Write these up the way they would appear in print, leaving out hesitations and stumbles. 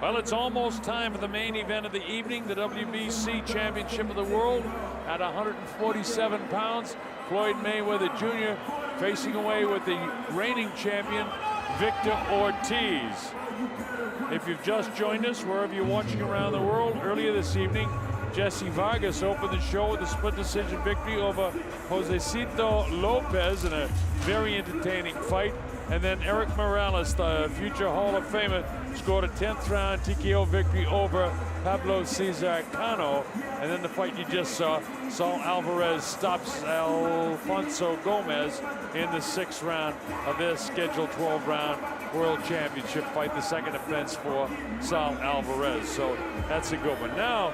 Well, it's almost time for the main event of the evening, the WBC Championship of the World at 147 pounds. Floyd Mayweather Jr. facing away with the reigning champion, Victor Ortiz. If you've just joined us, wherever you're watching around the world, earlier this evening, Jesse Vargas opened the show with a split decision victory over Josecito Lopez in a very entertaining fight. And then Eric Morales, the future Hall of Famer, scored a 10th round TKO victory over Pablo Cesar Cano. And then the fight you just saw, Saul Alvarez stops Alfonso Gomez in the 6th round of their scheduled 12-round World Championship fight, the second offense for Saul Alvarez. So that's a good one. Now,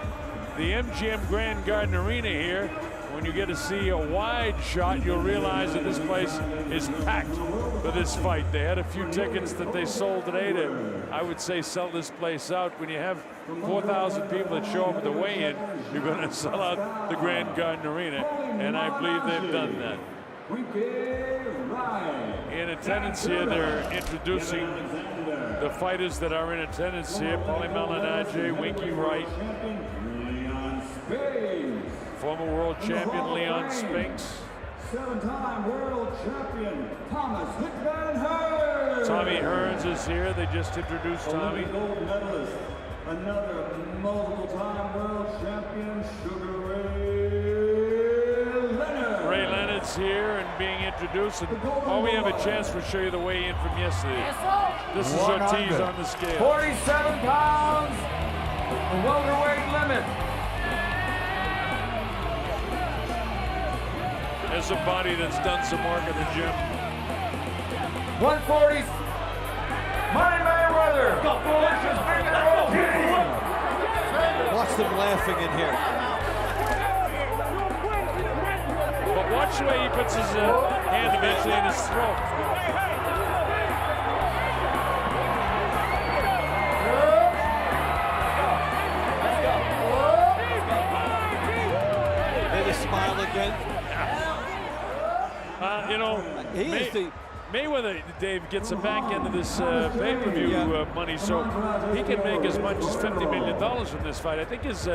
the MGM Grand Garden Arena here, when you get to see a wide shot, you'll realize that this place is packed for this fight. They had a few tickets that they sold today to, I would say, sell this place out. When you have 4,000 people that show up at the weigh-in, you're going to sell out the Grand Garden Arena, and I believe they've done that. In attendance here, they're introducing the fighters that are in attendance here. Paulie Malignaggi, Winky Wright, former world champion Leon Spinks, 7-time world champion Thomas Hickman Hearns. Tommy Hearns is here. They just introduced Tommy. Gold medalist, another multiple-time world champion, Sugar Ray Leonard. Ray Leonard's here and being introduced. And while we have a chance, we'll show you the weigh-in from yesterday. This is Ortiz on the scale. 47 pounds, the welterweight limit. There's a body that's done some work at the gym. 140. Money Mayweather. Watch them laughing in here. But watch the way he puts his hand eventually in his throat. Made a smile again. You know, Mayweather, Dave, gets the back end of this pay-per-view money, so he can make as much as $50 million from this fight. I think his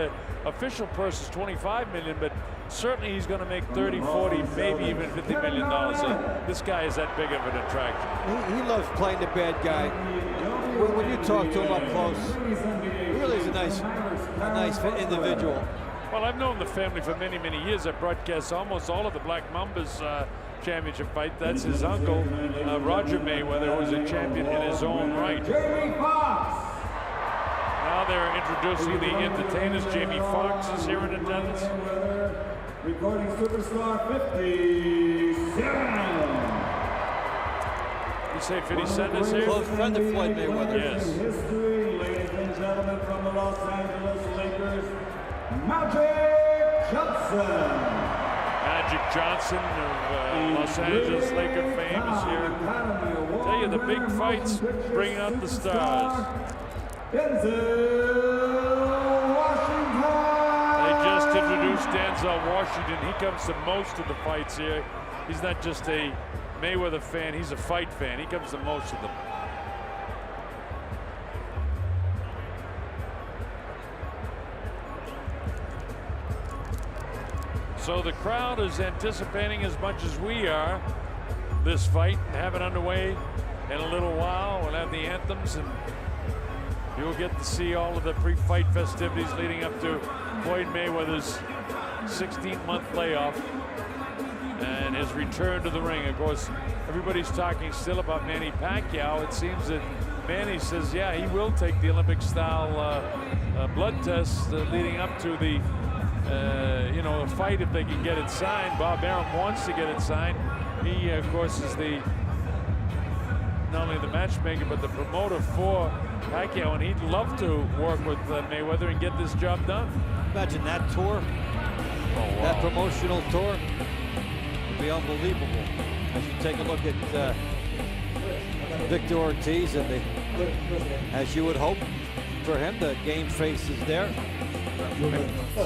official purse is $25 million, but certainly he's going to make 30, 40, maybe even $50 million. So this guy is that big of an attraction. He loves playing the bad guy. When you talk to him up close, he really is a nice individual. Well, I've known the family for many, many years. I broadcast almost all of the Black Mambas championship fight. That's his uncle, Roger Mayweather, who was a champion in his own right. Now they're introducing the entertainers. Jamie Foxx is here in attendance. Recording superstar 57. You say 57 is here? Close friend of Floyd Mayweather. Yes. History, ladies and gentlemen, from the Los Angeles Lakers, Magic Johnson. Magic Johnson of Los Angeles Laker fame is here. I tell you, the big fights bring out the stars. Denzel Washington. They just introduced Denzel Washington. He comes to most of the fights here. He's not just a Mayweather fan, he's a fight fan. He comes to most of them. So the crowd is anticipating as much as we are this fight and have it underway in a little while. We'll have the anthems and you'll get to see all of the pre-fight festivities leading up to Floyd Mayweather's 16-month layoff and his return to the ring. Of course, everybody's talking still about Manny Pacquiao. It seems that Manny says, yeah, he will take the Olympic-style blood test leading up to the you know, a fight if they can get it signed. Bob Arum wants to get it signed. He, of course, is the not only the matchmaker but the promoter for Pacquiao, and he'd love to work with Mayweather and get this job done. Imagine that tour, that promotional tour, would be unbelievable. As you take a look at Victor Ortiz, and as you would hope for him, the game face is there.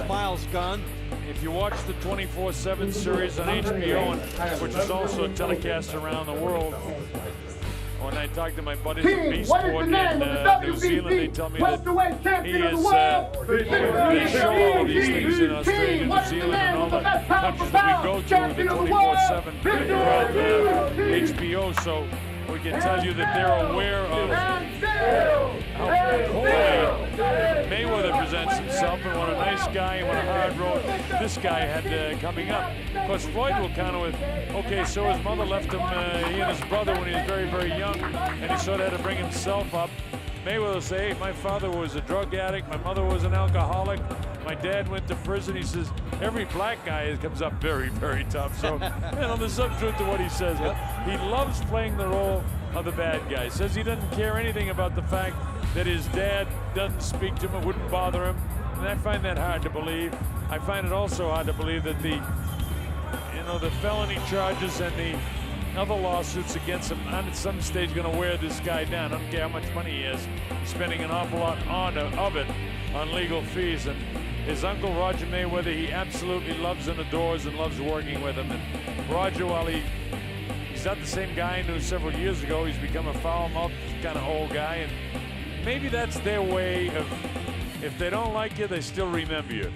Smile's gone. If you watch the 24/7 series on HBO, which is also telecast around the world, When I talk to my buddies at Beast Sport in New Zealand, they tell me that he is, they show all these things in Australia, New Zealand, and all the countries that we go to with the 24/7 HBO, so we can tell you that they're aware of how poorly Mayweather presents himself and what a nice guy and what a hard road this guy had coming up. Of course, Floyd will counter with, okay, so his mother left him, he and his brother, when he was very, very young, and he sort of had to bring himself up. Mayweather will say, hey, my father was a drug addict, my mother was an alcoholic, my dad went to prison. He says, every black guy comes up very, very tough. So, there's some truth to what he says, but he loves playing the role of the bad guy. Says he doesn't care anything about the fact that his dad doesn't speak to him, it wouldn't bother him. And I find that hard to believe. I find it also hard to believe that the felony charges and the other lawsuits against him are at some stage going to wear this guy down. I don't care how much money he has. He's spending an awful lot of it on legal fees. And his uncle, Roger Mayweather, he absolutely loves and adores and loves working with him. And Roger, while he's not the same guy I knew several years ago, he's become a foul-mouthed kind of old guy. And maybe that's their way of, if they don't like you, they still remember you.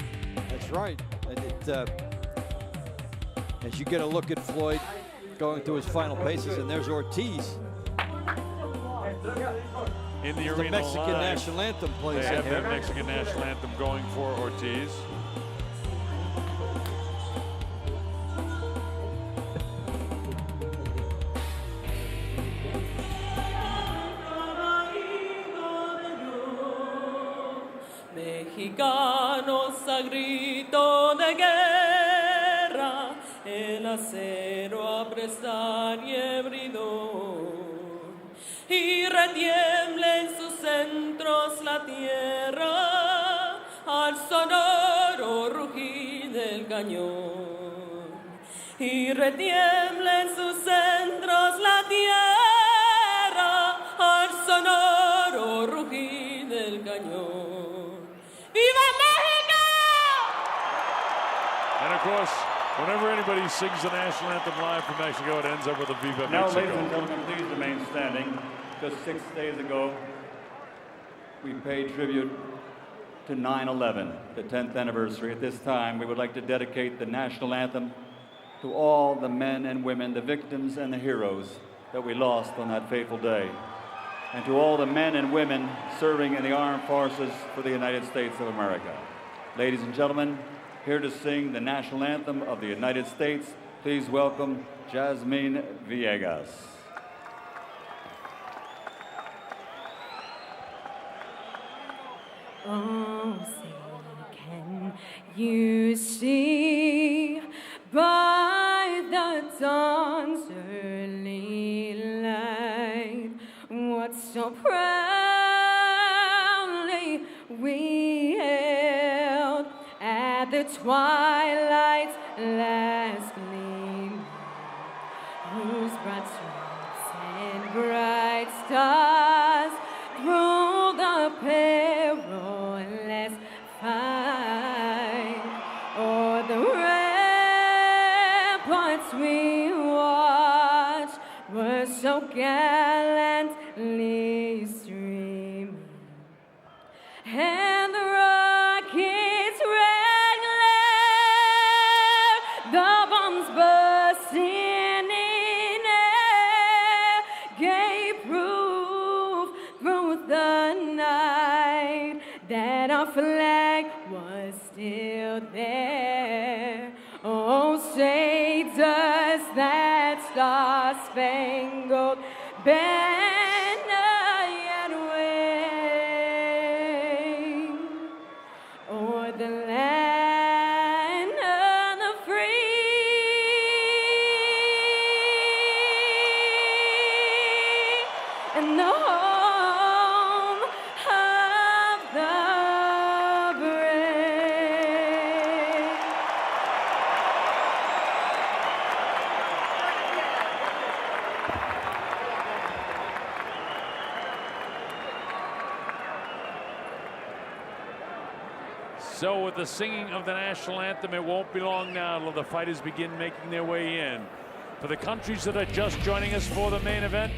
That's right. And as you get a look at Floyd going through his final paces, and there's Ortiz. In the arena, the Mexican national anthem plays. They have that Mexican national anthem going for Ortiz. Mexicanos a grito de guerra, el acero apresar y hebridor, y retiembla en sus centros la tierra al sonoro rugir del cañón, y retiembla en sus centros la tierra al sonoro rugir del cañón. ¡Viva México! And of course, whenever anybody sings the national anthem live from Mexico, it ends up with a Viva Now, Mexico. ladies and gentlemen, please remain standing. Just 6 days ago, we paid tribute to 9/11, the 10th anniversary. At this time, we would like to dedicate the national anthem to all the men and women, the victims and the heroes that we lost on that fateful day, and to all the men and women serving in the armed forces for the United States of America. Ladies and gentlemen, here to sing the national anthem of the United States, please welcome Jasmine Villegas. Oh, say, can you see by the dawn's early light what so proudly we held at the twilight's last gleam, whose broad stripes and bright stars through the perilous fight, o'er the ramparts we watched were so gallantly streaming, and the rockets' red glare, the bombs bursting in air, gave proof through the night that our flag was still there. Oh, say does that star-spangled banner yet wave o'er the land of the free and the home of the brave. So with the singing of the national anthem, it won't be long now till the fighters begin making their way in. For the countries that are just joining us for the main event,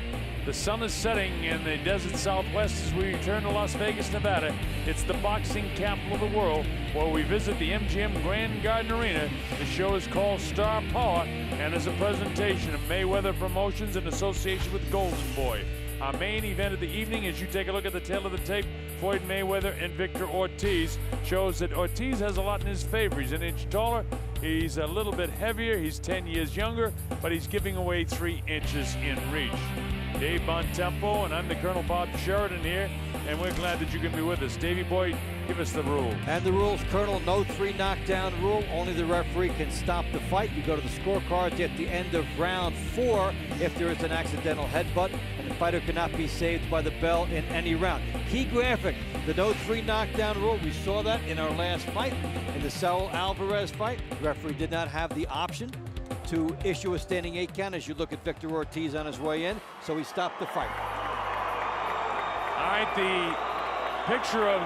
The sun is setting in the desert Southwest as we return to Las Vegas, Nevada. It's the boxing capital of the world, where we visit the MGM Grand Garden Arena. The show is called Star Power and is a presentation of Mayweather Promotions in association with Golden Boy. Our main event of the evening, as you take a look at the tail of the tape, Floyd Mayweather and Victor Ortiz, shows that Ortiz has a lot in his favor. He's an inch taller, he's a little bit heavier, he's 10 years younger, but he's giving away 3 inches in reach. Dave Bontempo, and I'm the Colonel Bob Sheridan here, and we're glad that you can be with us. Davey Boy, give us the rule. And the rules, Colonel, no 3 knockdown rule. Only the referee can stop the fight. You go to the scorecards at the end of round 4 if there is an accidental headbutt, and the fighter cannot be saved by the bell in any round. Key graphic, the no 3 knockdown rule. We saw that in our last fight, in the Saul Alvarez fight. The referee did not have the option to issue a standing 8 count as you look at Victor Ortiz on his way in, so he stopped the fight. All right, the picture of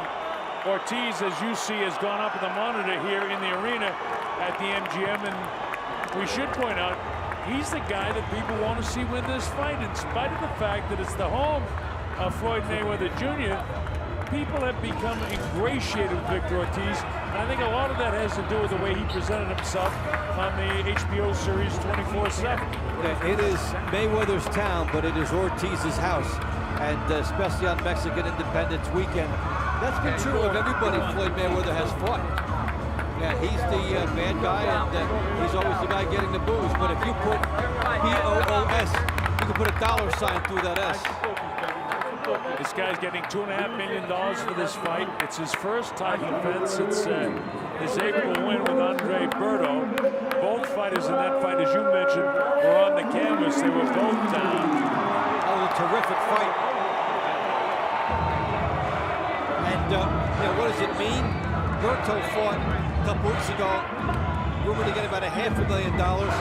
Ortiz, as you see, has gone up in the monitor here in the arena at the MGM, and we should point out, he's the guy that people want to see win this fight, in spite of the fact that it's the home of Floyd Mayweather Jr. People have become ingratiated with Victor Ortiz, and I think a lot of that has to do with the way he presented himself on the HBO series 24/7. It is Mayweather's town, but it is Ortiz's house, and especially on Mexican Independence Weekend. That's been true of everybody Floyd Mayweather has fought. Yeah, he's the bad guy, and he's always the guy getting the boos, but if you put B-O-O-S, you can put a $sign through that S. This guy's getting $2.5 million for this fight. It's his first title defense since his April win with Andre Berto. Both fighters in that fight, as you mentioned, were on the canvas. They were both down. That was a terrific fight. And what does it mean? Berto fought a couple weeks ago, rumored to get about $500,000,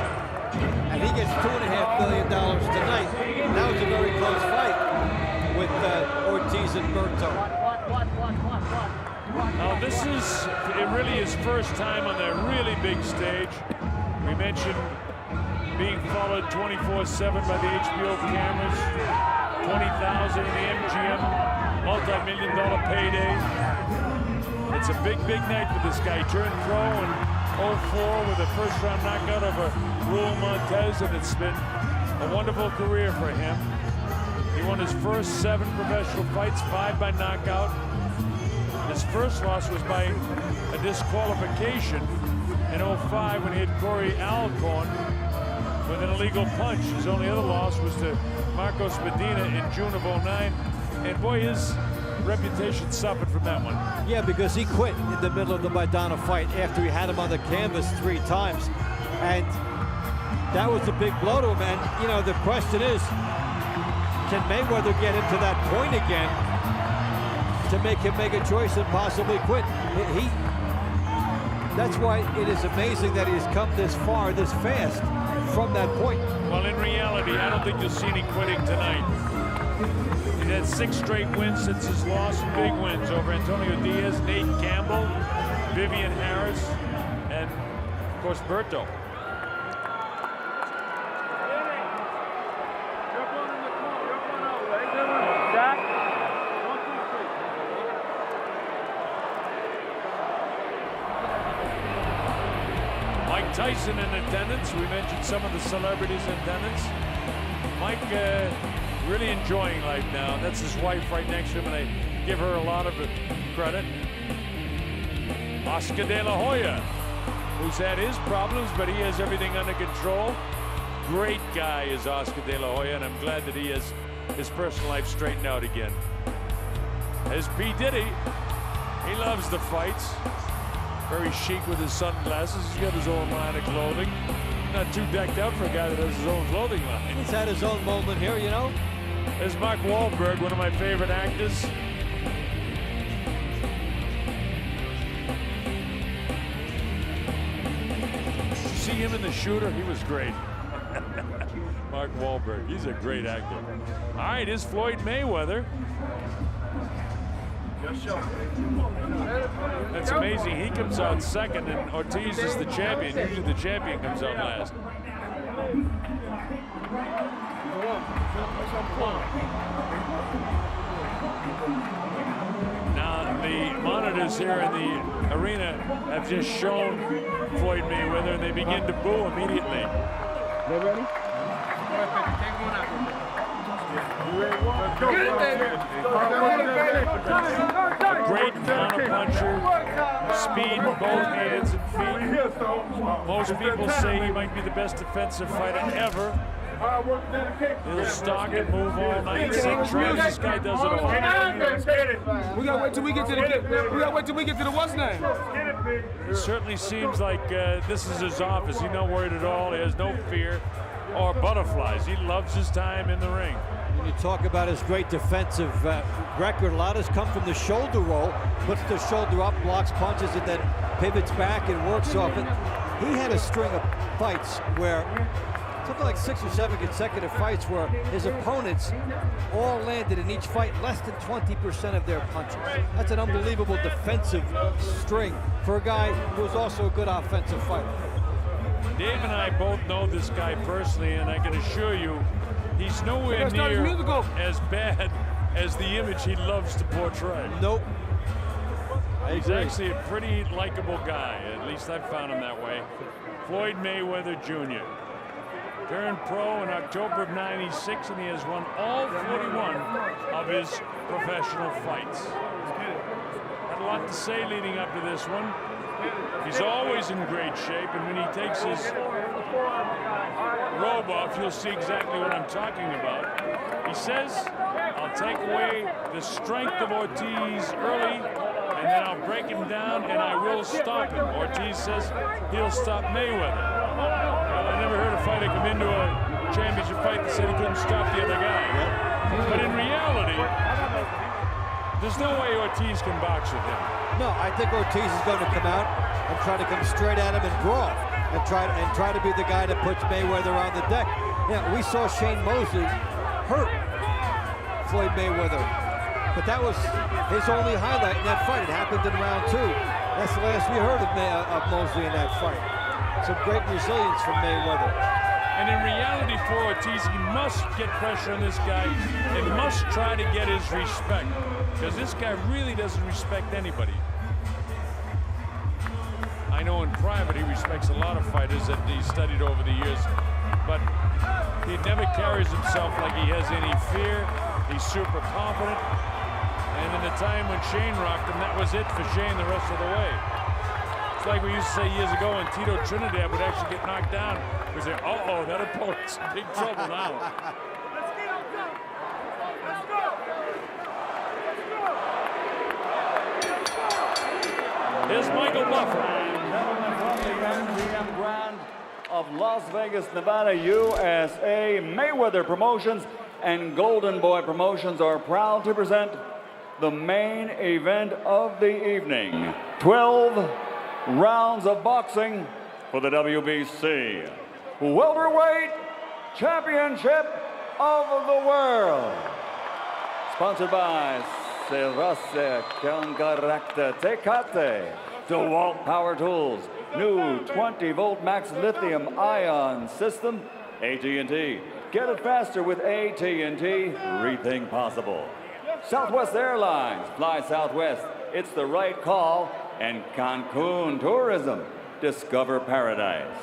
and he gets $2.5 million tonight. That was a very close fight with Ortiz and Berto. Now this is, it really his first time on a really big stage. We mentioned being followed 24/7 by the HBO cameras, 20,000 in the MGM, multi-million-dollar payday. It's a big, big night for this guy. He turned pro in 04 with a first-round knockout over Raul Montez, and it's been a wonderful career for him. He won his first 7 professional fights, 5 by knockout. His first loss was by a disqualification in 05 when he hit Corey Alcorn with an illegal punch. His only other loss was to Marcos Medina in June of 09. And boy, his reputation suffered from that one. Yeah, because he quit in the middle of the Maidana fight after he had him on the canvas 3 times. And that was a big blow to him. And, the question is, can Mayweather get him to that point again to make him make a choice and possibly quit? That's why it is amazing that he's come this far, this fast, from that point. Well, in reality, I don't think you'll see any quitting tonight. He's had 6 straight wins since his loss, big wins over Antonio Diaz, Nate Campbell, Vivian Harris, and, of course, Berto. Tyson in attendance. We mentioned some of the celebrities in attendance. Mike really enjoying life now. That's his wife right next to him, and I give her a lot of credit. Oscar De La Hoya, who's had his problems, but he has everything under control. Great guy is Oscar De La Hoya, and I'm glad that he has his personal life straightened out again. There's P. Diddy. He loves the fights. Very chic with his sunglasses. He's got his own line of clothing. Not too decked out for a guy that has his own clothing line. He's had his own moment here, There's Mark Wahlberg, one of my favorite actors. Did you see him in The Shooter? He was great. Mark Wahlberg, he's a great actor. All right, here's Floyd Mayweather. That's amazing. He comes out second, and Ortiz is the champion. Usually the champion comes out last. Now, the monitors here in the arena have just shown Floyd Mayweather, and they begin to boo immediately. They ready? A great counterpuncher, speed in both hands and feet. Most people say he might be the best defensive fighter ever. He'll stalk and move all night. This guy does it all. We gotta wait till we get to the what's name. It certainly seems like this is his office. He's not worried at all. He has no fear or butterflies. He loves his time in the ring. When you talk about his great defensive record, a lot has come from the shoulder roll, puts the shoulder up, blocks punches, and then pivots back and works off it. He had a string of fights where, something like 6 or 7 consecutive fights where his opponents all landed in each fight less than 20% of their punches. That's an unbelievable defensive string for a guy who is also a good offensive fighter. Dave and I both know this guy personally, and I can assure you, he's nowhere near as bad as the image he loves to portray. Nope. He's actually a pretty likable guy. At least I've found him that way. Floyd Mayweather Jr. Turned pro in October of '96, and he has won all 41 of his professional fights. Had a lot to say leading up to this one. He's always in great shape, and when he takes his robe off, you'll see exactly what I'm talking about. He says, I'll take away the strength of Ortiz early, and then I'll break him down, and I will stop him. Ortiz says he'll stop Mayweather. Well, I never heard a fighter come into a championship fight that said he couldn't stop the other guy. But in reality, there's no way Ortiz can box with him. No, I think Ortiz is going to come out and try to come straight at him and brawl and try to be the guy that puts Mayweather on the deck. Yeah, we saw Shane Mosley hurt Floyd Mayweather, but that was his only highlight in that fight. It happened in round 2. That's the last we heard of Mosley in that fight. Some great resilience from Mayweather. And in reality for Ortiz, he must get pressure on this guy and must try to get his respect, because this guy really doesn't respect anybody. I know in private he respects a lot of fighters that he studied over the years, but he never carries himself like he has any fear. He's super confident. And in the time when Shane rocked him, that was it for Shane the rest of the way. It's like we used to say years ago when Tito Trinidad would actually get knocked down. We say, uh-oh, that opponent's in big trouble now. Here's Michael Buffer. Gentlemen, from the MGM Grand of Las Vegas, Nevada, USA, Mayweather Promotions and Golden Boy Promotions are proud to present the main event of the evening. 12 rounds of boxing for the WBC Welterweight Championship of the World. Sponsored by Cerveza Cancaracta Tecate, DeWalt Power Tools, new 20-volt max lithium ion system, AT&T. Get it faster with AT&T, rethink possible. Southwest Airlines, fly Southwest, it's the right call. And Cancun Tourism, discover paradise.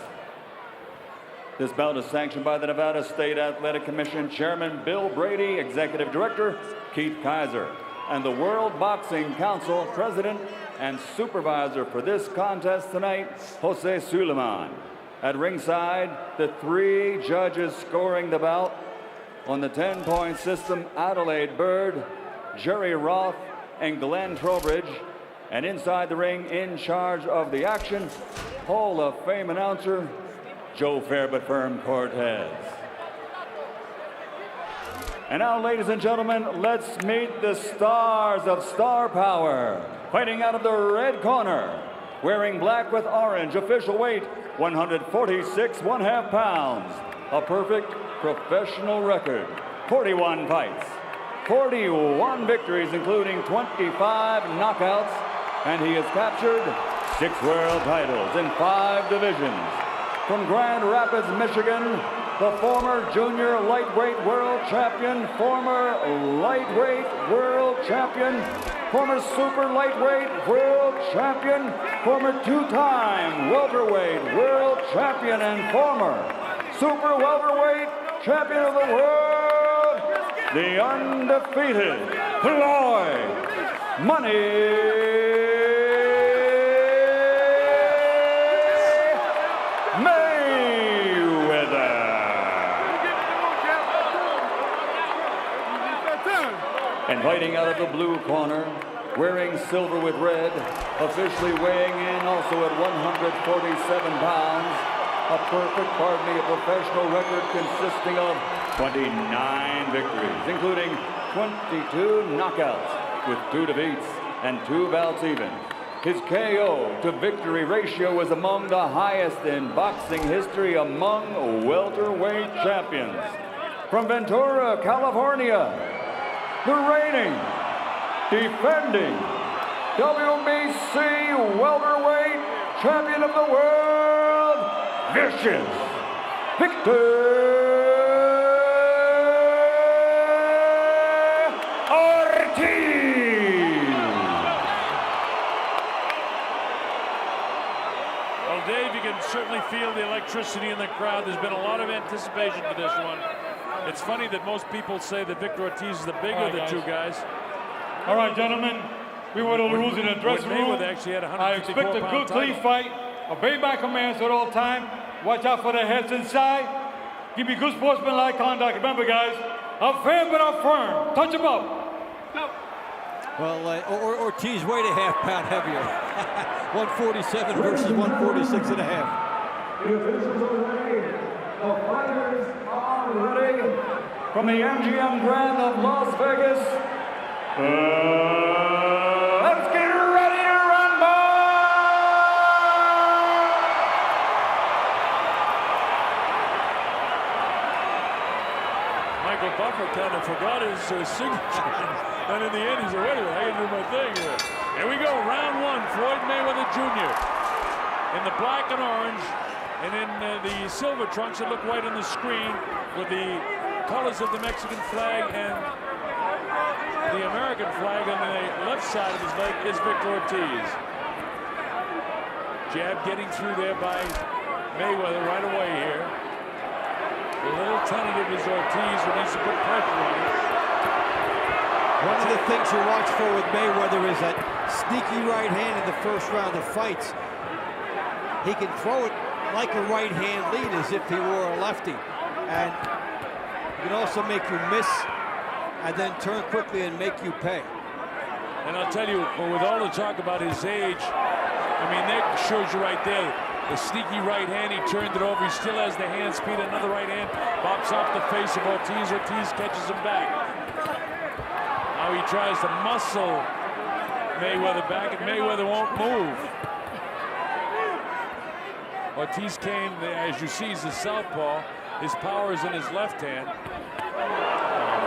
This bout is sanctioned by the Nevada State Athletic Commission Chairman Bill Brady, Executive Director Keith Kaiser, and the World Boxing Council President and Supervisor for this contest tonight, Jose Suleiman. At ringside, the 3 judges scoring the bout on the 10-point system, Adelaide Bird, Jerry Roth, and Glenn Trowbridge. And inside the ring, in charge of the action, Hall of Fame announcer, Joe Fair but Firm Cortez. And now, ladies and gentlemen, let's meet the stars of Star Power. Fighting out of the red corner, wearing black with orange, official weight 146.5 pounds. A perfect professional record. 41 fights, 41 victories, including 25 knockouts, and he has captured 6 world titles in 5 divisions. From Grand Rapids, Michigan, the former junior lightweight world champion, former lightweight world champion, former super lightweight world champion, former two-time welterweight world champion, and former super welterweight champion of the world, the undefeated Floyd Mayweather. And fighting out of the blue corner, wearing silver with red, officially weighing in also at 147 pounds, a perfect, a professional record consisting of 29 victories, including 22 knockouts with 2 defeats and 2 bouts even. His KO to victory ratio is among the highest in boxing history among welterweight champions. From Ventura, California, the reigning, defending WBC welterweight champion of the world, Vicious Victor Ortiz. Well, Dave, you can certainly feel the electricity in the crowd. There's been a lot of anticipation for this one. It's funny that most people say that Victor Ortiz is the bigger of the two guys. All right, gentlemen, we were the rules in the dressing room. Actually had I expect a good, clean fight. Obey my commands at all time. Watch out for the heads inside. Give me good sportsmanlike conduct. Remember, guys, I'm fair but I'm firm. Touch him up. Well, Ortiz weighed a half pound heavier. 147 versus 146 and a half. The officials are ready. The fighters are ready. From the MGM Grand of Las Vegas. Let's get ready to rumble! Michael Buffer kind of forgot his signature. And in the end, he said, wait a minute, I got to do my thing here. Here we go, round 1, Floyd Mayweather Jr. in the black and orange, and in the silver trunks that look white on the screen with the colors of the Mexican flag and the American flag on the left side of his leg is Victor Ortiz. Jab getting through there by Mayweather right away here. A little tentative is Ortiz, who needs to put pressure on him. One of the things you watch for with Mayweather is that sneaky right hand in the first round of fights. He can throw it like a right hand lead as if he were a lefty. And he can also make you miss and then turn quickly and make you pay. And I'll tell you, with all the talk about his age, I mean, that shows you right there. The sneaky right hand, he turned it over. He still has the hand speed. Another right hand bops off the face of Ortiz. Ortiz catches him back. Now he tries to muscle Mayweather back, and Mayweather won't move. Ortiz came, as you see, he's a southpaw. His power is in his left hand. Oh,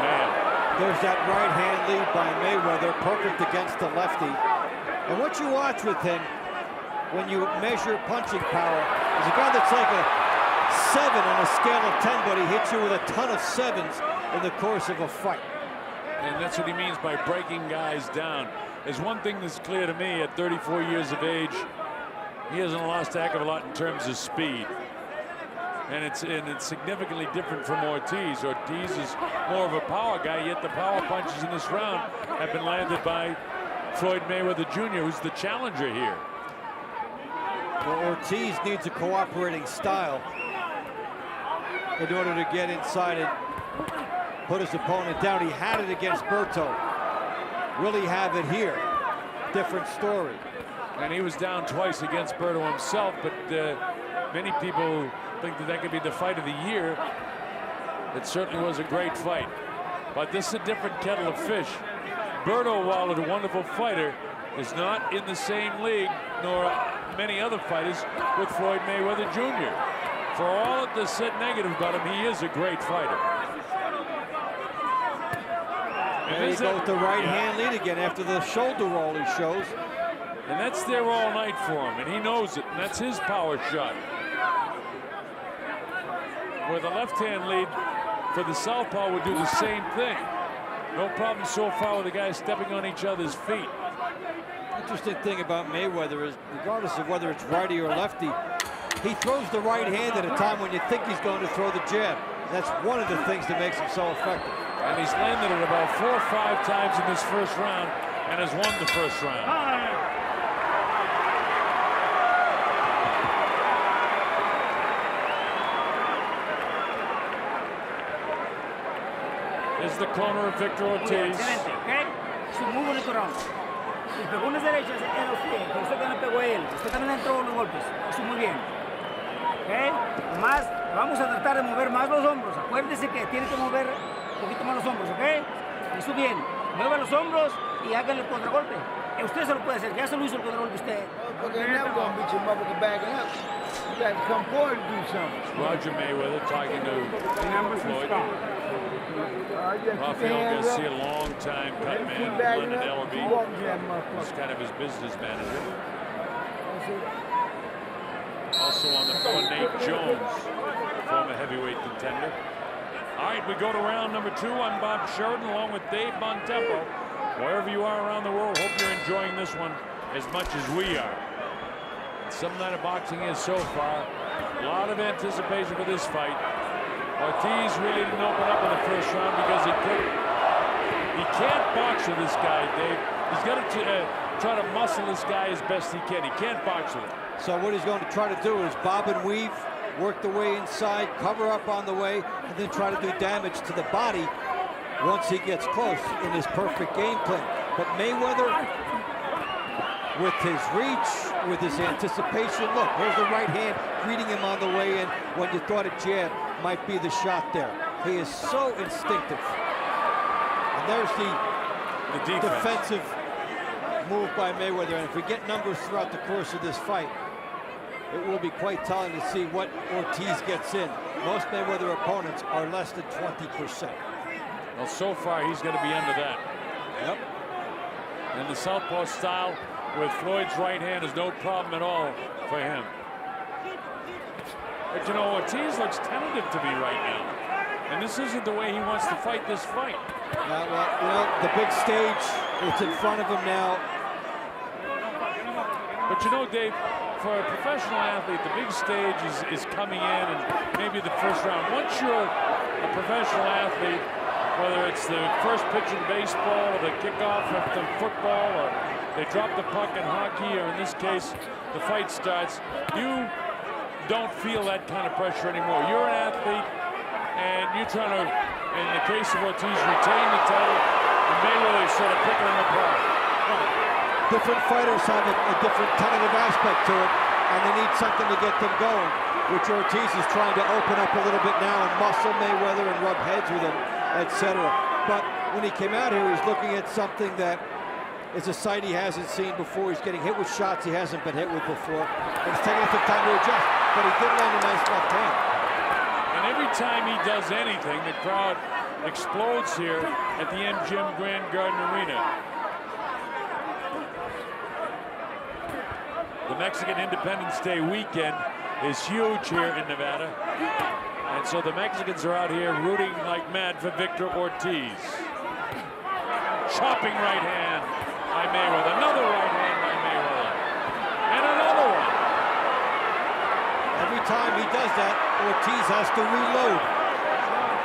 man. There's that right hand lead by Mayweather, perfect against the lefty. And what you watch with him, when you measure punching power, is a guy that's like a 7 on a scale of 10, but he hits you with a ton of 7s in the course of a fight. And that's what he means by breaking guys down. There's one thing that's clear to me at 34 years of age, he hasn't lost a heck of a lot in terms of speed. And it's significantly different from Ortiz. Ortiz is more of a power guy, yet the power punches in this round have been landed by Floyd Mayweather Jr., who's the challenger here. Well, Ortiz needs a cooperating style in order to get inside and put his opponent down. He had it against Berto. Will he have it here? Different story. And he was down twice against Berto himself, but many people think that that could be the fight of the year. It certainly was a great fight. But this is a different kettle of fish. Berto, while a wonderful fighter, is not in the same league, nor many other fighters, with Floyd Mayweather Jr. For all of the said negative about him, he is a great fighter. There you go with the right hand lead again after the shoulder roll he shows. And that's there all night for him, and he knows it, and that's his power shot. where the left-hand lead for the southpaw would do the same thing. No problem so far with the guys stepping on each other's feet. Interesting thing about Mayweather is, regardless of whether it's righty or lefty, he throws the right hand at a time when you think he's going to throw the jab. That's one of the things that makes him so effective. And he's landed it about 4 or 5 times in this first round and has won the first round. Is the corner of Victor Ortiz. Excelente, ¿ok? Es un muy bonito round. Sus pegones derechas era usted, pero usted también pegó él. Usted también entró los golpes. Eso muy bien. ¿Ok? Más, vamos a tratar de mover más los hombros. Acuérdese que tiene que mover un poquito más los hombros, ¿ok? Eso bien. Mueva los hombros y hágale el contragolpe. Usted se lo puede hacer. Ya se lo hizo el contragolpe usted. Okay, now we're going to beat your motherfucker backing up. You got to come forward and do something. Roger Mayweather talking to Floyd. Rafael hands up. Garcia, long-time cut man, Keep backing London up. Keep LB. walking to that motherfucker. He's kind of his business manager. That's it. Also on the floor, Nate Jones, former heavyweight contender. All right, we go to round number 2. I'm Bob Sheridan, along with Dave Bontempo. Wherever you are around the world, hope you're enjoying this one as much as we are. Some night of boxing is so far. A lot of anticipation for this fight. Ortiz really didn't open up in the first round because he couldn't. He can't box with this guy, Dave. He's got to try to muscle this guy as best he can. He can't box with him. So what he's going to try to do is bob and weave, work the way inside, cover up on the way, and then try to do damage to the body once he gets close in his perfect game plan. But Mayweather, with his reach, with his anticipation, look, here's the right hand greeting him on the way in when you thought a jab might be the shot there. He is so instinctive. And there's the defensive move by Mayweather. And if we get numbers throughout the course of this fight, it will be quite telling to see what Ortiz gets in. Most Mayweather opponents are less than 20%. Well, so far, he's going to be under that. Yep. And the southpaw style with Floyd's right hand is no problem at all for him. But you know, Ortiz looks tentative to me right now. And this isn't the way he wants to fight this fight. Well, you know, the big stage, it's in front of him now. But you know, Dave, for a professional athlete, the big stage is coming in and maybe the first round. Once you're a professional athlete, whether it's the first pitch in baseball or the kickoff of the football or they drop the puck in hockey or in this case, the fight starts, you don't feel that kind of pressure anymore. You're an athlete and you're trying to, in the case of Ortiz, retain the title, and Mayweather is sort of picking him apart. Different fighters have a different tentative aspect to it, and they need something to get them going, which Ortiz is trying to open up a little bit now and muscle Mayweather and rub heads with him, etc. But when he came out here, he's looking at something that is a sight he hasn't seen before. He's getting hit with shots he hasn't been hit with before. And it's taking some time to adjust, but he did land a nice left hand. And every time he does anything, the crowd explodes here at the MGM Grand Garden Arena. The Mexican Independence Day weekend is huge here in Nevada. And so the Mexicans are out here rooting like mad for Victor Ortiz. Chopping right hand by Mayweather. Another right hand by Mayweather. And another one. Every time he does that, Ortiz has to reload.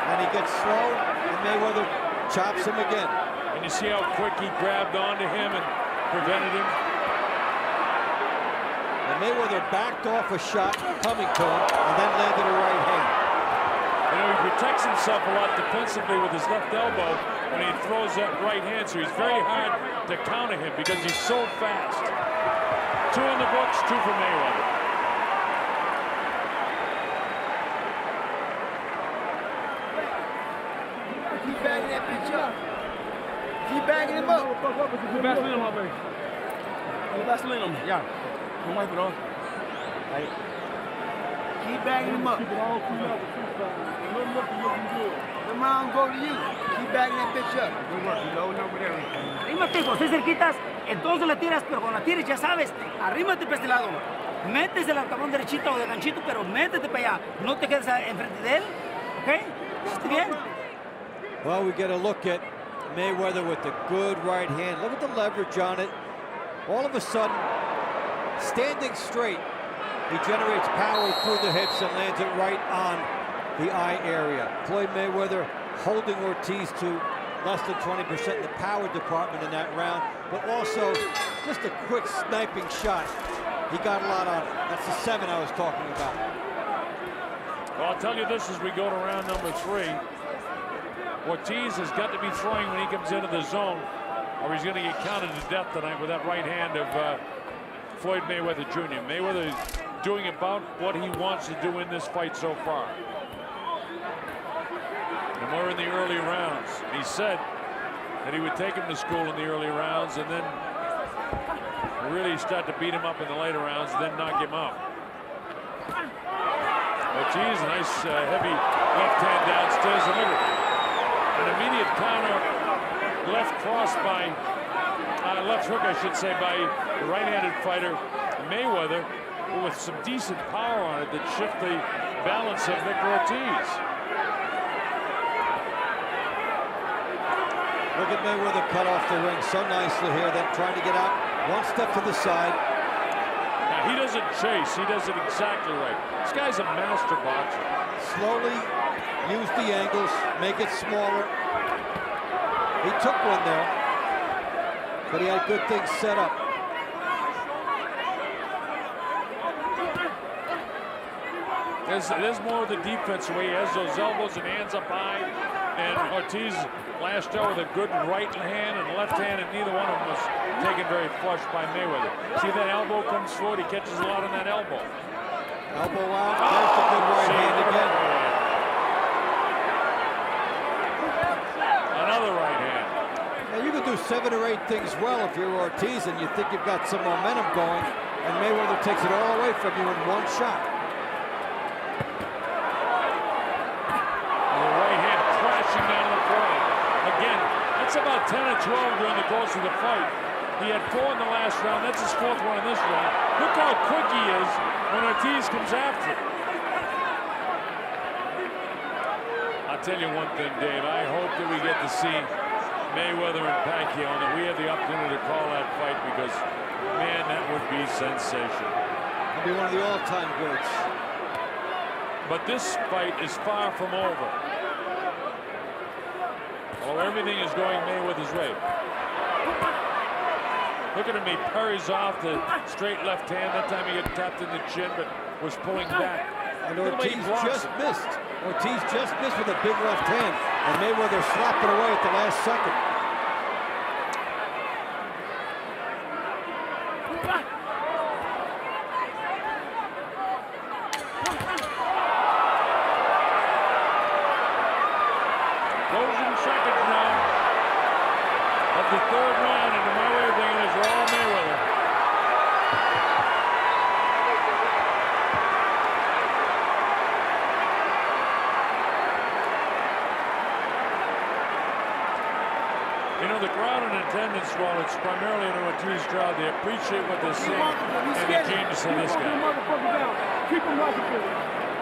And he gets slow, and Mayweather chops him again. And you see how quick he grabbed onto him and prevented him. And Mayweather backed off a shot coming to him and then landed a right hand. You know, he protects himself a lot defensively with his left elbow when he throws that right hand, so he's very hard to counter him because he's so fast. 2 in the books, 2 for Mayweather. Keep backing that bitch up. Keep backing him up. Vaseline on my baby. Vaseline on me. Yeah. Don't wipe it off. Right. Keep backing him up. Keep it all clean up. Looking good. The mound go to you. Keep backing that bitch up. Good work. You loading up with everything. Arrímate, cuando estés cerquitas, entonces la tiras, pero cuando la tires ya sabes, arrímate para este lado. Métese el arcabón derechito o de ganchito, pero métete para allá. No te quedes enfrente de él. ¿Ok? ¿Está bien? Well, we get a look at Mayweather with the good right hand. Look at the leverage on it. All of a sudden, standing straight, he generates power through the hips and lands it right on the eye area. Floyd Mayweather holding Ortiz to less than 20% in the power department in that round, but also just a quick sniping shot. He got a lot on it. That's the 7 I was talking about. Well, I'll tell you this as we go to round number 3. Ortiz has got to be throwing when he comes into the zone, or he's going to get counted to death tonight with that right hand of Floyd Mayweather Jr. Mayweather is doing about what he wants to do in this fight so far. And we're in the early rounds. He said that he would take him to school in the early rounds and then really start to beat him up in the later rounds and then knock him out. Ortiz, a nice heavy left hand downstairs. And look at an immediate counter left cross by, left hook I should say, by the right-handed fighter Mayweather, with some decent power on it that shift the balance of Victor Ortiz. Look at Mayweather cut off the ring so nicely here, then trying to get out one step to the side. Now, he doesn't chase, he does it exactly right. This guy's a master boxer. Slowly use the angles, make it smaller. He took one there, but he had good things set up. There's more of the defense where he has those elbows and hands up high, and Ortiz lashed out with a good right hand and left hand, and neither one of them was taken very flush by Mayweather. See that elbow comes forward, he catches a lot on that elbow. Elbow out, there's the good right hand again. Another right hand. Now you can do 7 or 8 things well if you're Ortiz and you think you've got some momentum going, and Mayweather takes it all away from you in one shot. Down the front. Again, that's about 10 or 12 during the course of the fight. He had 4 in the last round. That's his 4th one in this round. Look how quick he is when Ortiz comes after him. I'll tell you one thing, Dave. I hope that we get to see Mayweather and Pacquiao, and that we have the opportunity to call that fight, because, man, that would be sensational. It'll be one of the all-time greats. But this fight is far from over. Oh, everything is going Mayweather's way. Look at him, he parries off the straight left hand. That time he got tapped in the chin, but was pulling back. And Ortiz just missed. Ortiz just missed with a big left hand, and Mayweather slapped it away at the last second. Closing seconds now of the 3rd round, and my way of thinking is all Mayweather. You know, the crowd in attendance, while it's primarily an Ortiz crowd, they appreciate what they're seeing and the genius of this guy. Keep him motherfucker.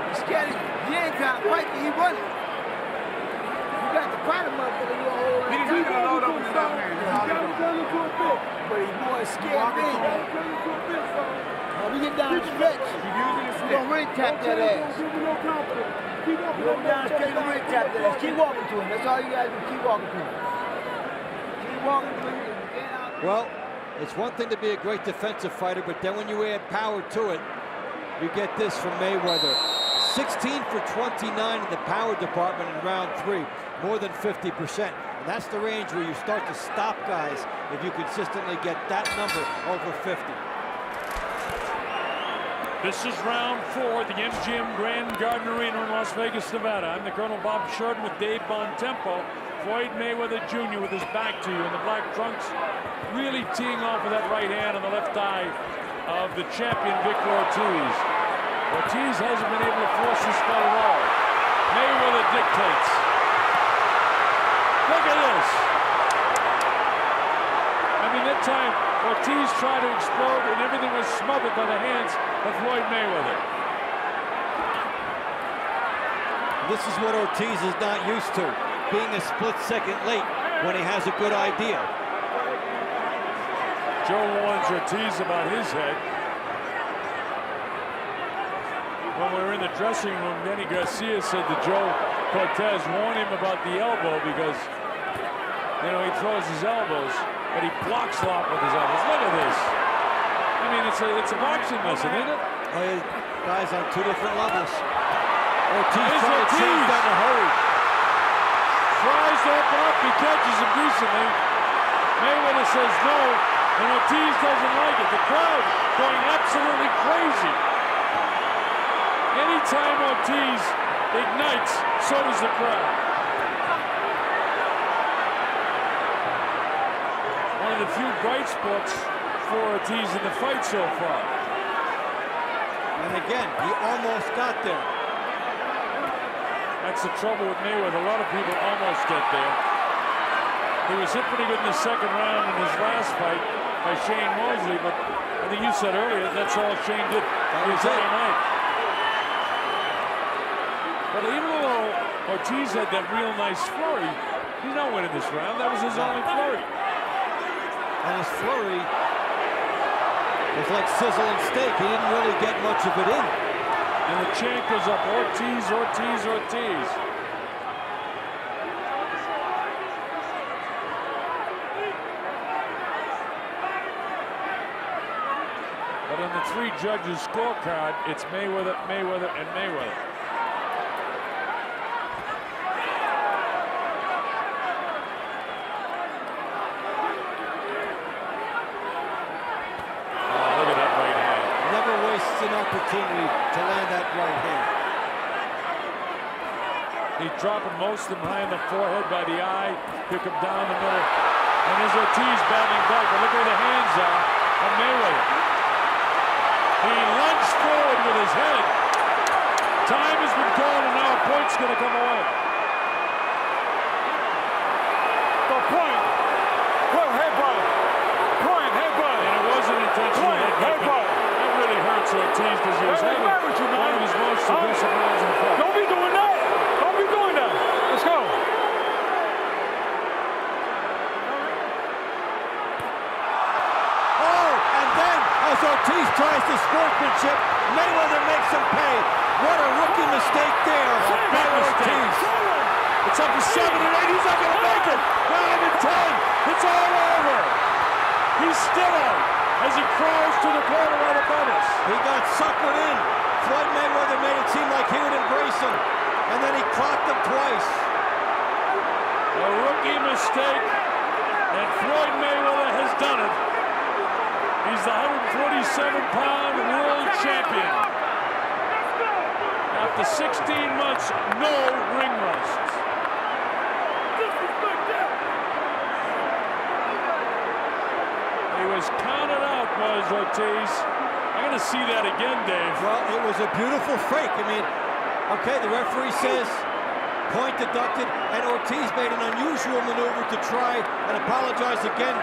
He's scared. He ain't got fight. He won it. You got to fight him, motherfucker. You hold He's gonna load up and down there. but he boy scared me. When we get down the stretch, we're gonna ring tap that ass. You go down the stretch and ring tap that ass. Keep walking to him. That's all you guys do. Keep walking to him. Keep walking to him. Well, it's one thing to be a great defensive fighter, but then when you add power to it, you get this from Mayweather. 16 for 29 in the power department in round 3, more than 50%. And that's the range where you start to stop guys if you consistently get that number over 50. This is round 4 at the MGM Grand Garden Arena in Las Vegas, Nevada. I'm the Colonel Bob Shorten with Dave Bontempo. Floyd Mayweather Jr. with his back to you in the black trunks, really teeing off with that right hand on the left eye of the champion Victor Ortiz. Ortiz hasn't been able to force this fight at all. Mayweather dictates. Look at this. And mean, that time Ortiz tried to explode and everything was smothered by the hands of Floyd Mayweather. This is what Ortiz is not used to, being a split second late when he has a good idea. Joe warns Ortiz about his head. When we were in the dressing room, Danny Garcia said that Joe Cortez warned him about the elbow because, you know, he throws his elbows, but he blocks a lot with his elbows. Look at this. I mean, it's a boxing lesson, isn't it? Oh, yeah, guys on two different levels. Ortiz trying to change that in a hurry. Tries to open up, he catches him decently. Mayweather says no, and Ortiz doesn't like it. The crowd going absolutely crazy. Anytime Ortiz ignites, so does the crowd. One of the few bright spots for Ortiz in the fight so far. And again, he almost got there. That's the trouble with Mayweather. A lot of people almost get there. He was hit pretty good in the second round in his last fight by Shane Mosley, but I think you said earlier, that's all Shane did his other night. But even though Ortiz had that real nice flurry, he's not winning this round. That was his only flurry. And his flurry was like sizzling steak. He didn't really get much of it in. And the chant goes up, Ortiz, Ortiz, Ortiz. But on the three judges' scorecard, it's Mayweather, Mayweather, and Mayweather. An opportunity to land that right hand. He's dropping most of them high in the forehead by the eye, pick him down the middle. And there's Ortiz battling back, but look where the hands are on Mayweather. He lunged forward with his head. Time has been called, and now a point's going to come away. The point. Well, headbutt. Point, headbutt. And it wasn't intentional headbutt. Ortiz because he was having one of his most aggressive rounds in the fight. Don't be doing that! Don't be doing that! Let's go! Oh, and then as Ortiz tries the sportsmanship, Mayweather makes him pay. What a rookie mistake there by Ortiz. It's up to 7 and 8. He's not going to make it. 9 and 10. It's all over. He's still out as he crawls to the corner right above us. He got suckered in. Floyd Mayweather made it seem like he would embrace him, and then he clocked him twice. A rookie mistake, and Floyd Mayweather has done it. He's the 147-pound world champion. After 16 months, no ring rusts. He was counted out, was Ortiz. I'm going to see that again, Dave. Well, it was a beautiful fake. I mean, okay, the referee says point deducted, and Ortiz made an unusual maneuver to try and apologize again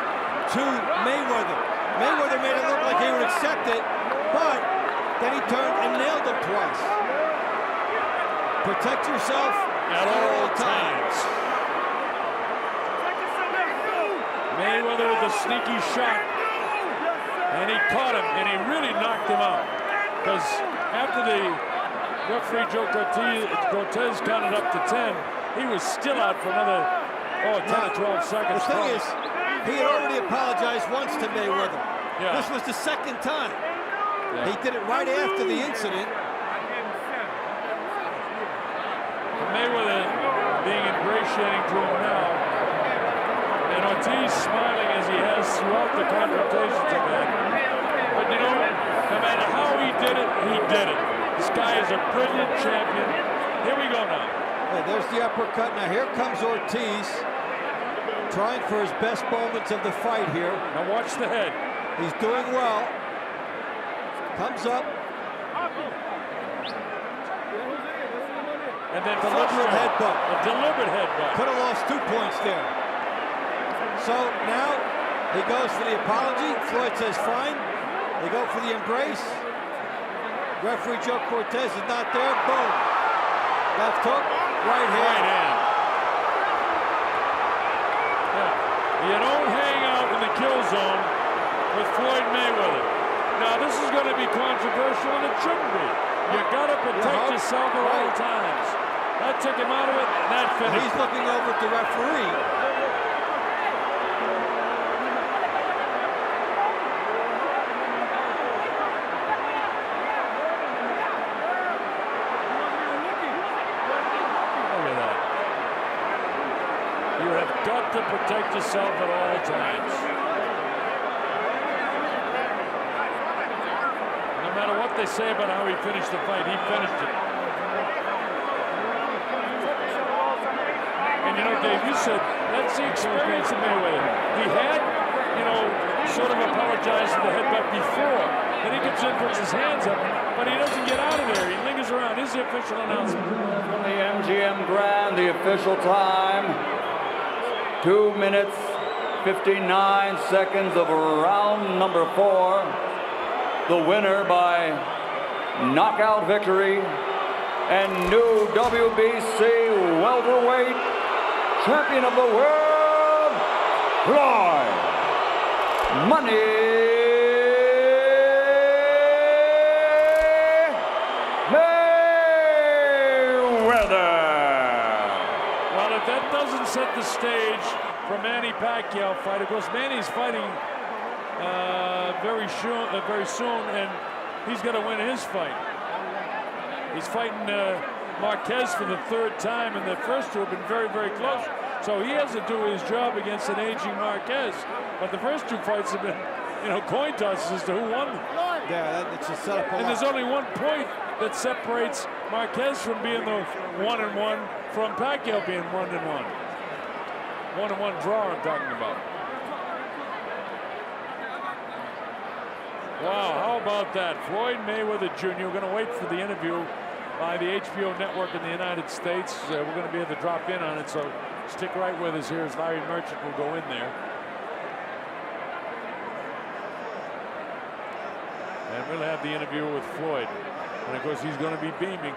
to Mayweather. Mayweather made it look like he would accept it, but then he turned and nailed him twice. Protect yourself at all times. Mayweather with a sneaky shot, and he caught him, and he really knocked him out. Because after the referee Joe Cortez counted up to 10, he was still out for another 10 or 12 seconds. The thing is, he had already apologized once to Mayweather. Yeah. This was the second time. Yeah. He did it right after the incident. Mayweather being ingratiating to him now. And Ortiz smiling as he has throughout the confrontations they've had. But you know, no matter how he did it, he did it. This guy is a brilliant champion. Here we go now. Yeah, there's the uppercut. Now here comes Ortiz, trying for his best moments of the fight here. Now watch the head. He's doing well. Comes up. And then deliberate headbutt. A deliberate headbutt. Could have lost 2 points there. So now He goes for the apology. Floyd says fine. They go for the embrace. Referee Joe Cortez is not there. Boom. Left hook, right hand. Yeah. You don't hang out in the kill zone with Floyd Mayweather. Now this is going to be controversial, and it shouldn't be. You got to protect yourself at all times. That took him out of it. That finished. He's looking over at the referee. Got to protect yourself at all times. No matter what they say about how he finished the fight, he finished it. And you know, Dave, you said that's the experience of Mayweather. He had, you know, sort of apologized for the headbutt before. Then he gets in, puts his hands up, but he doesn't get out of there. He lingers around. Here's the official announcement. From the MGM Grand, the official time. 2 minutes, 59 seconds of round number 4. The winner by knockout victory and new WBC welterweight champion of the world, Floyd Money Mayweather. Well, if that doesn't set the stage for Manny Pacquiao fight, of course, Manny's fighting very soon, and he's got to win his fight. He's fighting Marquez for the 3rd time, and the first 2 have been very, very close. So he has to do his job against an aging Marquez. But the first 2 fights have been, you know, coin tosses as to who won them. Yeah, it's a setup. And there's only 1 point that separates Marquez from being the 1-1 from Pacquiao being 1-1. 1-1 draw I'm talking about. Wow, how about that? Floyd Mayweather Jr. We're going to wait for the interview by the HBO network in the United States. We're going to be able to drop in on it, so stick right with us here as Larry Merchant will go in there. And we'll have the interview with Floyd. And of course, he's going to be beaming.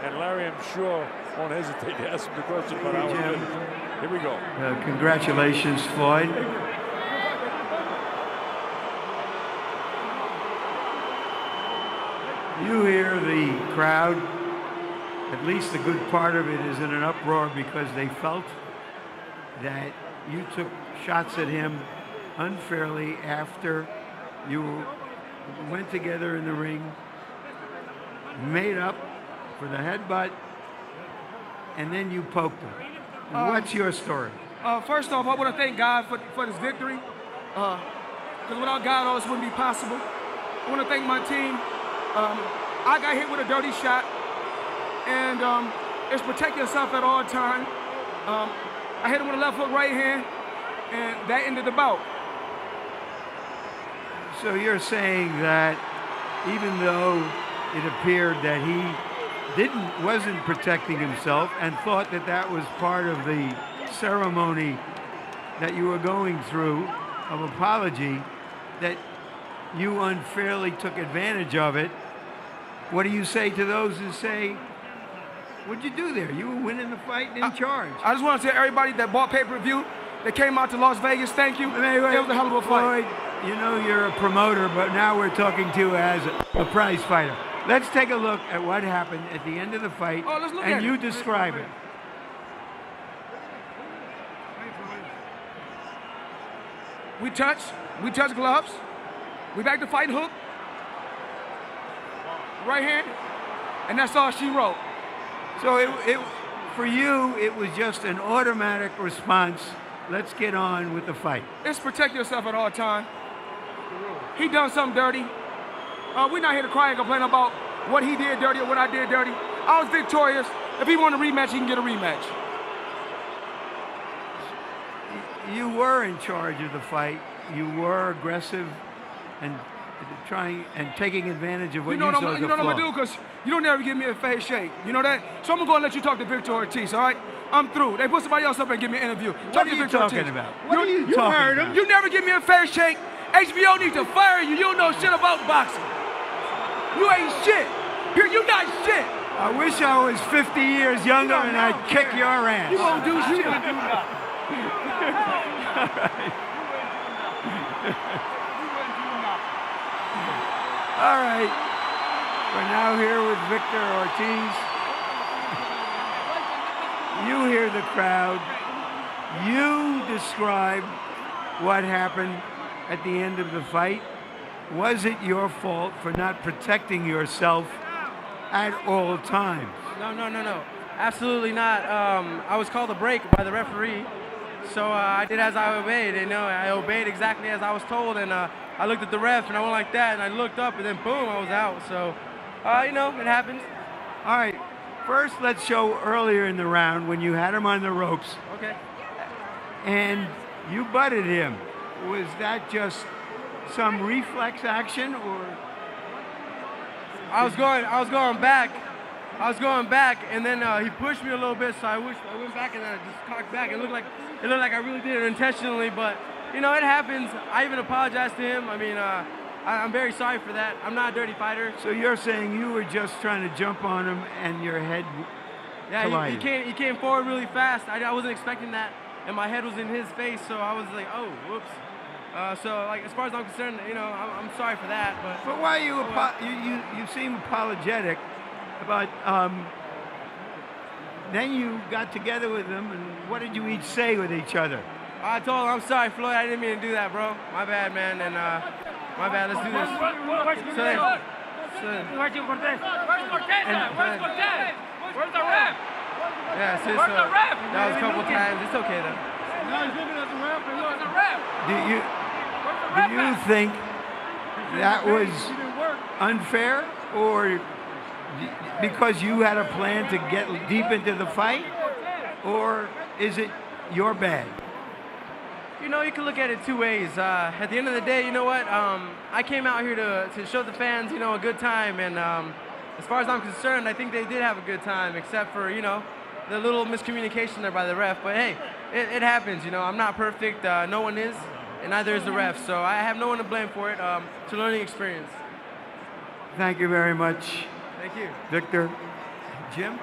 And Larry, I'm sure, won't hesitate to ask him the question about how he did. Here we go. Congratulations, Floyd. You hear the crowd, at least a good part of it is in an uproar because they felt that you took shots at him unfairly after you went together in the ring, made up for the headbutt, and then you poked him. What's your story? First off, I want to thank God for this victory. Because without God, all this wouldn't be possible. I want to thank my team. I got hit with a dirty shot, and it's protect yourself at all times. I hit him with a left hook right hand, and that ended the bout. So you're saying that even though it appeared that he wasn't protecting himself and thought that that was part of the ceremony that you were going through of apology, that you unfairly took advantage of it. What do you say to those who say, what'd you do there? You were winning the fight and in charge. I just want to tell everybody that bought pay-per-view, that came out to Las Vegas, thank you. It was a hell of a fight. Floyd, you know you're a promoter, but now we're talking to you as a prize fighter. Let's take a look at what happened at the end of the fight, and you describe it. We touched gloves. We back to fight hook. Right hand. And that's all she wrote. So for you, it was just an automatic response. Let's get on with the fight. It's protect yourself at all times. He done something dirty. We're not here to cry and complain about what he did dirty or what I did dirty. I was victorious. If he want a rematch, he can get a rematch. You were in charge of the fight. You were aggressive and trying and taking advantage of what you saw as a flaw. You know what I'm gonna do? Because you don't ever give me a fair shake. You know that? So I'm gonna go and let you talk to Victor Ortiz, all right? I'm through. They put somebody else up and give me an interview. What are you talking about? What are you talking heard about? You never give me a fair shake. HBO needs to fire you. You don't know shit about boxing. You ain't shit. You not shit. I wish I was 50 years younger and I'd kick your ass. You won't do shit. All right. We're now here with Victor Ortiz. You hear the crowd. You describe what happened at the end of the fight. Was it your fault for not protecting yourself at all times? No. Absolutely not. I was called a break by the referee, so I did as I obeyed. I obeyed exactly as I was told, and I looked at the ref, and I went like that, and I looked up, and then boom, I was out. So, it happens. All right. First, let's show earlier in the round when you had him on the ropes. Okay. And you butted him. Was that just some reflex action, or? I was going back. And then he pushed me a little bit, so I went back, and then I just cocked back. It looked like I really did it intentionally, but it happens. I even apologized to him. I mean, I'm very sorry for that. I'm not a dirty fighter. So you're saying you were just trying to jump on him, and your head collided? He came forward really fast. I wasn't expecting that, and my head was in his face, so I was like, oh, whoops. So, as far as I'm concerned, I'm sorry for that. But why you seem apologetic about? Then you got together with them, and what did you each say with each other? I told him, I'm sorry, Floyd. I didn't mean to do that, bro. My bad, man. And my bad. Let's do this. Where's Cortez? Where's the ref? Yeah, where's the ref? That was a couple times. It's okay though. Now he's looking at the ref. Where's the ref? Do you think that was unfair, or because you had a plan to get deep into the fight, or is it your bad? You can look at it two ways. At the end of the day, you know what? I came out here to show the fans, a good time, and as far as I'm concerned, I think they did have a good time, except for, the little miscommunication there by the ref. But hey, it happens. I'm not perfect. No one is, and neither is the ref. So I have no one to blame for it. It's a learning experience. Thank you very much. Thank you, Victor. Jim.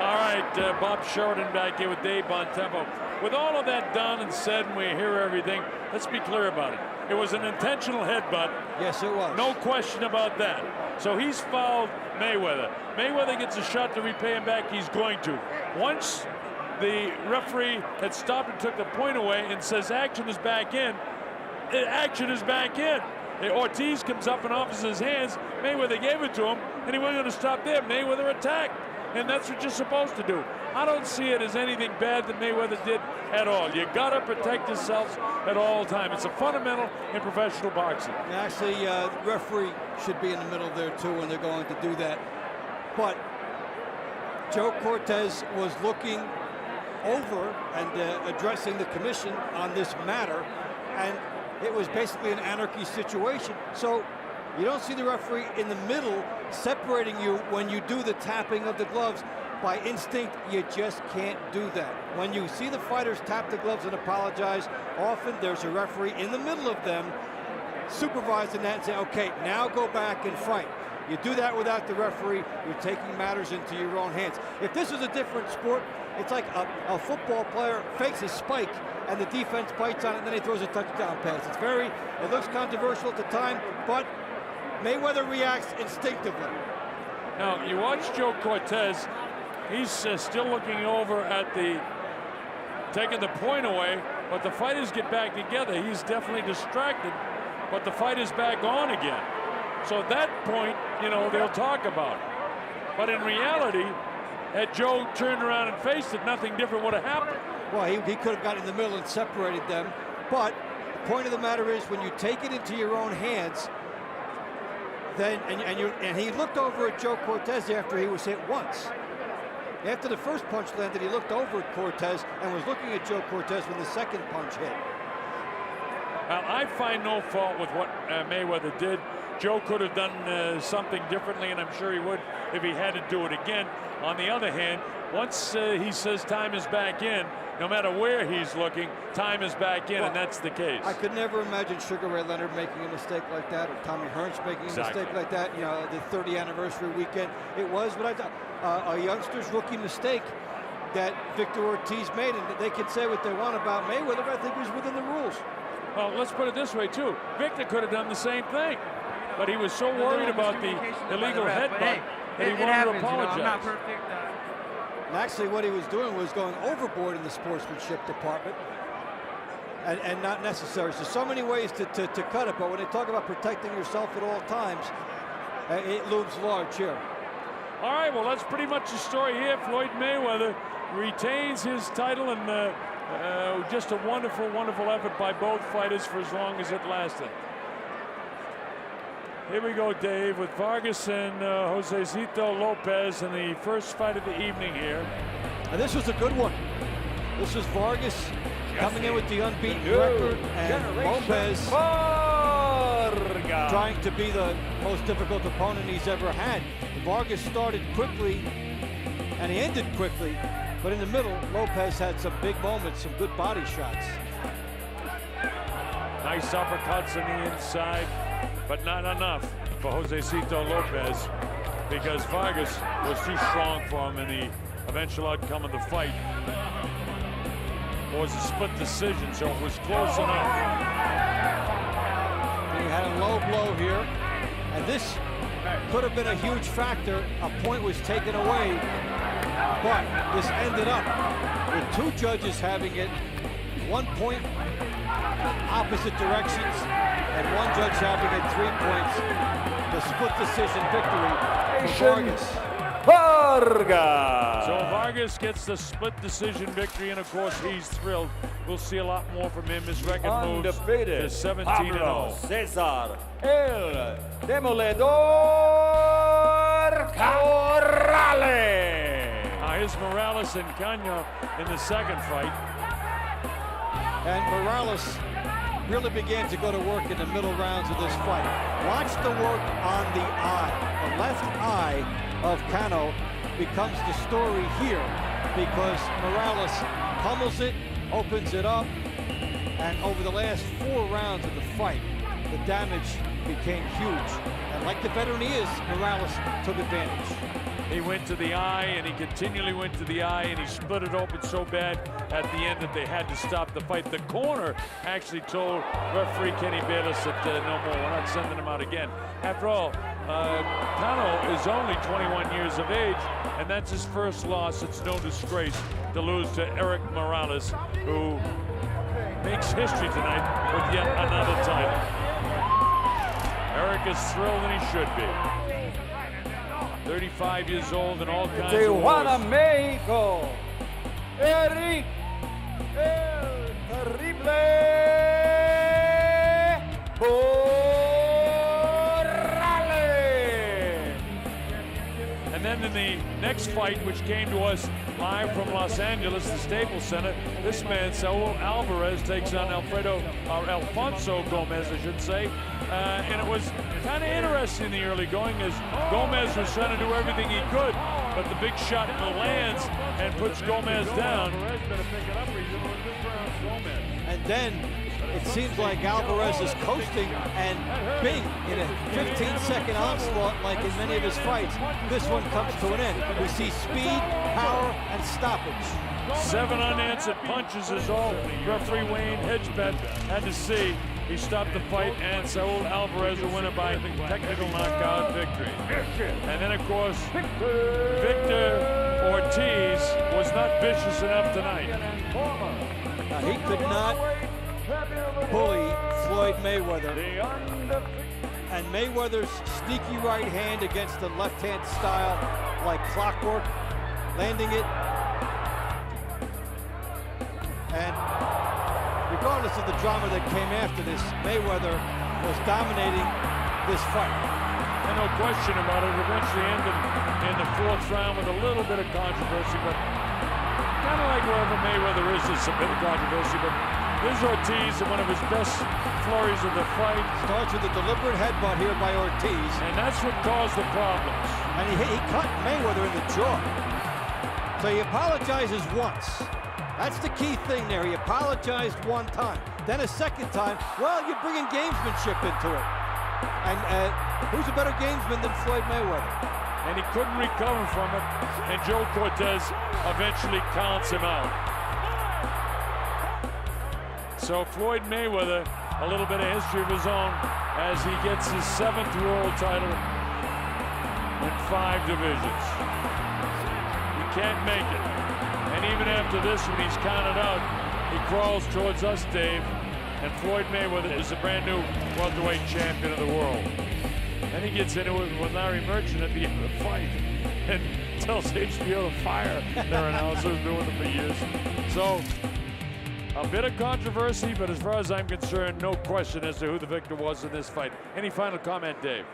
All right, Bob Sheridan back here with Dave Bontempo. With all of that done and said, and we hear everything, let's be clear about it. It was an intentional headbutt. Yes, it was. No question about that. So he's fouled Mayweather. Mayweather gets a shot to repay him back. He's going to. Once the referee had stopped and took the point away and says action is back in, action is back in. Ortiz comes up and offers his hands. Mayweather gave it to him, and he wasn't going to stop there. Mayweather attacked. And that's what you're supposed to do. I don't see it as anything bad that Mayweather did at all. You got to protect yourselves at all times. It's a fundamental in professional boxing. Actually, the referee should be in the middle there too when they're going to do that. But Joe Cortez was looking over and addressing the commission on this matter, and it was basically an anarchy situation. So you don't see the referee in the middle separating you when you do the tapping of the gloves. By instinct, you just can't do that. When you see the fighters tap the gloves and apologize, often there's a referee in the middle of them supervising that and saying, okay, now go back and fight. You do that without the referee, you're taking matters into your own hands. If this was a different sport, it's like a football player fakes a spike and the defense bites on it and then he throws a touchdown pass. It looks controversial at the time, but Mayweather reacts instinctively. Now, you watch Joe Cortez, he's still looking over at taking the point away, but the fighters get back together. He's definitely distracted, but the fight is back on again. So at that point, they'll talk about it. But in reality, had Joe turned around and faced it, nothing different would have happened. Well, he could have got in the middle and separated them, but the point of the matter is when you take it into your own hands, then and he looked over at Joe Cortez after he was hit once. After the first punch landed, he looked over at Cortez and was looking at Joe Cortez when the second punch hit. Well, I find no fault with what Mayweather did. Joe could have done something differently, and I'm sure he would if he had to do it again. On the other hand, once he says time is back in, no matter where he's looking, time is back in, and that's the case. I could never imagine Sugar Ray Leonard making a mistake like that, or Tommy Hearns making a mistake like that. You know, the 30th anniversary weekend, it was, but I thought a youngster's rookie mistake that Victor Ortiz made, and they can say what they want about Mayweather, but I think it was within the rules. Well, let's put it this way, too. Victor could have done the same thing, but he was so worried about the illegal headbutt that he wanted to apologize. I'm not perfect. And actually, what he was doing was going overboard in the sportsmanship department, and not necessary. So many ways to cut it, but when they talk about protecting yourself at all times, it looms large here. All right, well, that's pretty much the story here. Floyd Mayweather retains his title, and just a wonderful, wonderful effort by both fighters for as long as it lasted. Here we go, Dave, with Vargas and Josecito Lopez in the first fight of the evening here. And this was a good one. This was Vargas coming in with the unbeaten record, and Lopez trying to be the most difficult opponent he's ever had. Vargas started quickly, and he ended quickly, but in the middle, Lopez had some big moments, some good body shots. Nice uppercuts on the inside, but not enough for Josecito Lopez, because Vargas was too strong for him in the eventual outcome of the fight. It was a split decision, so it was close enough. He had a low blow here, and this could have been a huge factor. A point was taken away, but this ended up with two judges having it 1 point opposite directions, and one judge having it 3 points. The split decision victory for Vargas. So Vargas gets the split decision victory, and of course he's thrilled. We'll see a lot more from him. His record moves to 17-0. Cesar, el Demoledor Corrales. Now here's Morales and Cano in the second fight. And Morales really began to go to work in the middle rounds of this fight. Watch the work on the eye. The left eye of Cano becomes the story here, because Morales pummels it, opens it up, and over the last 4 rounds of the fight, the damage became huge. And like the veteran he is, Morales took advantage. He went to the eye, and he continually went to the eye, and he split it open so bad at the end that they had to stop the fight. The corner actually told referee Kenny Bayless that no more, we're not sending him out again. After all, Cano is only 21 years of age, and that's his first loss. It's no disgrace to lose to Eric Morales, who makes history tonight with yet another title. Eric is thrilled, and he should be. 35 years old and all kinds of Tijuana, wars. Mexico, Eric El Terrible Corrales. And then in the next fight, which came to us live from Los Angeles, the Staples Center, this man, Saul Alvarez, takes on Alfonso Gomez, I should say. And it was kind of interesting in the early going, as Gomez was trying to do everything he could, but the big shot lands and puts Gomez down. And then it seems like Alvarez is coasting, and bing, in a 15-second onslaught like in many of his fights, this one comes to an end. We see speed, power, and stoppage. 7 unanswered punches is all referee Wayne Hedgebet had to see. He stopped the fight, and Saul Alvarez will win it by technical knockout victory. And then, of course, Victor Ortiz was not vicious enough tonight. Now, he could not bully Floyd Mayweather. And Mayweather's sneaky right hand against the left-hand style like clockwork, landing it. And regardless of the drama that came after this, Mayweather was dominating this fight. And no question about it, eventually ended in the 4th round with a little bit of controversy, but kind of like wherever Mayweather is, there's a bit of controversy, but here's Ortiz in one of his best flurries of the fight. Starts with a deliberate headbutt here by Ortiz. And that's what caused the problems. And he cut Mayweather in the jaw. So he apologizes once. That's the key thing there. He apologized one time. Then a second time, well, you're bringing gamesmanship into it. And who's a better gamesman than Floyd Mayweather? And he couldn't recover from it, and Joe Cortez eventually counts him out. So Floyd Mayweather, a little bit of history of his own as he gets his 7th world title in 5 divisions. He can't make it. And even after this, when he's counted out, he crawls towards us, Dave, and Floyd Mayweather is a brand new welterweight champion of the world. Then he gets into it with Larry Merchant at the end of the fight and tells HBO to fire their announcers, doing it for years. So, a bit of controversy, but as far as I'm concerned, no question as to who the victor was in this fight. Any final comment, Dave?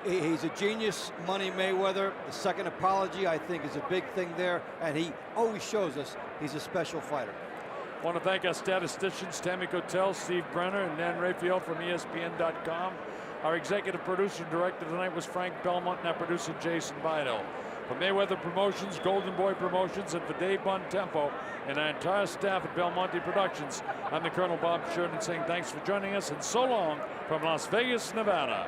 He's a genius, Money Mayweather. The second apology, I think, is a big thing there, and he always shows us he's a special fighter. I want to thank our statisticians, Tammy Cotel, Steve Brenner, and Dan Raphael from ESPN.com. Our executive producer and director tonight was Frank Belmont, and our producer, Jason Bidell. For Mayweather Promotions, Golden Boy Promotions, and for Dave Bontempo and our entire staff at Belmonte Productions, I'm the Colonel Bob Sheridan saying thanks for joining us, and so long from Las Vegas, Nevada.